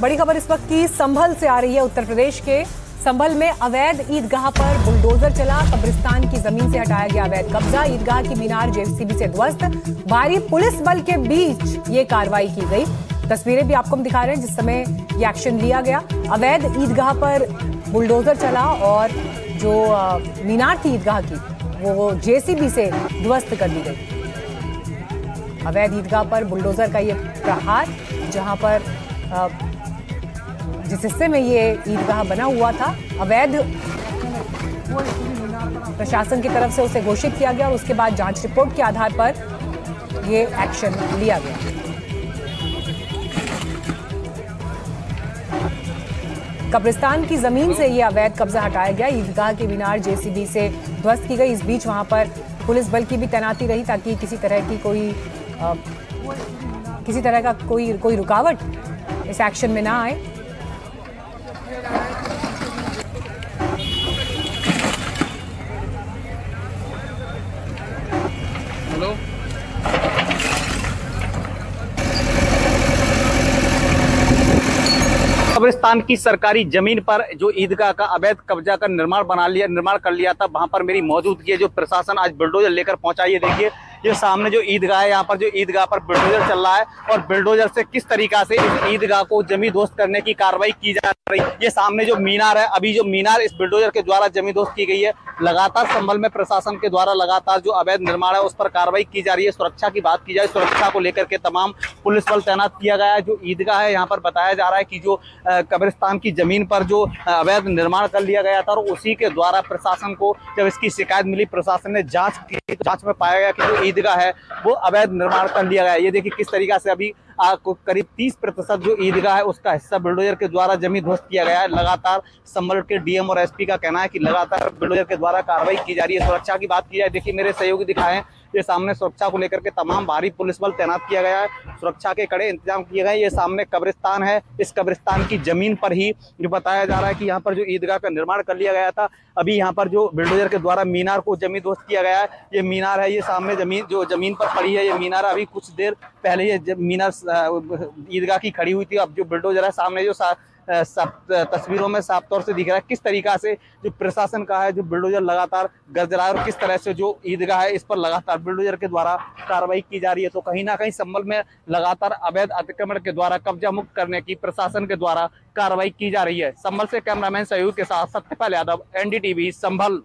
बड़ी खबर इस वक्त की संभल से आ रही है। उत्तर प्रदेश के संभल में अवैध ईदगाह पर बुलडोजर चला। कब्रिस्तान की जमीन से हटाया गया अवैध कब्जा। ईदगाह की मीनार जेसीबी से ध्वस्त। भारी पुलिस बल के बीच ये कार्रवाई की गई। तस्वीरें भी आपको हम दिखा रहे हैं जिस समय ये एक्शन लिया गया। अवैध ईदगाह पर बुलडोजर चला और जो मीनार थी ईदगाह की वो जेसीबी से ध्वस्त कर दी गई। अवैध ईदगाह पर बुलडोजर का ये प्रहार, जहां पर जिस हिस्से में ये ईदगाह बना हुआ था अवैध प्रशासन की तरफ से उसे घोषित किया गया और उसके बाद जांच रिपोर्ट के आधार पर ये एक्शन लिया गया। कब्रिस्तान की जमीन से ये अवैध कब्जा हटाया गया। ईदगाह की मीनार जेसीबी से ध्वस्त की गई। इस बीच वहां पर पुलिस बल की भी तैनाती रही ताकि किसी तरह का कोई रुकावट इस एक्शन में ना आए। हेलो, कब्रिस्तान की सरकारी जमीन पर जो ईदगाह का अवैध कब्जा का निर्माण कर लिया था, वहां पर मेरी मौजूदगी है। जो प्रशासन आज बुलडोजर लेकर पहुंचा, ये देखिए ये सामने जो ईदगाह है, यहाँ पर जो ईदगाह पर बुलडोजर चल रहा है और बुलडोजर से किस तरीका से इस ईदगाह को जमींदोस्त करने की कार्रवाई की जा रही है। ये सामने जो मीनार है, अभी जो मीनार इस बुलडोजर के द्वारा जमींदोस्त की गई है। लगातार संभल में प्रशासन के द्वारा लगातार जो अवैध निर्माण है उस पर कार्रवाई की जा रही है। सुरक्षा की बात की जाए, सुरक्षा को लेकर के तमाम पुलिस बल तैनात किया गया है। जो ईदगाह है, यहाँ पर बताया जा रहा है कि जो कब्रिस्तान की जमीन पर जो अवैध निर्माण कर लिया गया था और उसी के द्वारा प्रशासन को जब इसकी शिकायत मिली, प्रशासन ने जांच की। जांच में पाया गया कि जो ईदगाह है वो अवैध निर्माण कर लिया गया। ये देखिए किस तरीका से अभी करीब 30% जो ईदगाह है उसका हिस्सा बुलडोजर के द्वारा जमीन ध्वस्त किया गया है। लगातार संभल के डीएम और एसपी का कहना है कि लगातार बुलडोजर के द्वारा कार्रवाई की जा रही है। सुरक्षा की बात की जाए, देखिए मेरे सहयोगी दिखाएं, ये सामने सुरक्षा को लेकर के तमाम भारी पुलिस बल तैनात किया गया है। सुरक्षा के कड़े इंतजाम किए गए। ये सामने कब्रिस्तान है, इस कब्रिस्तान की जमीन पर ही जो बताया जा रहा है कि यहाँ पर जो ईदगाह का निर्माण कर लिया गया था। अभी यहाँ पर जो बुलडोजर के द्वारा मीनार को जमीन ध्वस्त किया गया है। ये मीनार है, ये सामने जमीन पर पड़ी है। ये मीनार अभी कुछ देर पहले ये मीनार ईदगाह की खड़ी हुई थी। अब जो बुलडोजर है सामने जो तस्वीरों में साफ तौर से दिख रहा है किस तरीका से जो प्रशासन का है, जो बुलडोजर लगातार गरज रहा है और किस तरह से जो ईदगाह है इस पर लगातार बुलडोजर के द्वारा कार्रवाई की जा रही है। तो कहीं ना कहीं संभल में लगातार अवैध अतिक्रमण के द्वारा कब्जा मुक्त करने की प्रशासन के द्वारा कार्रवाई की जा रही है। संभल से कैमरामैन सहयोग के साथ सत्यपाल यादव, एनडीटीवी संभल।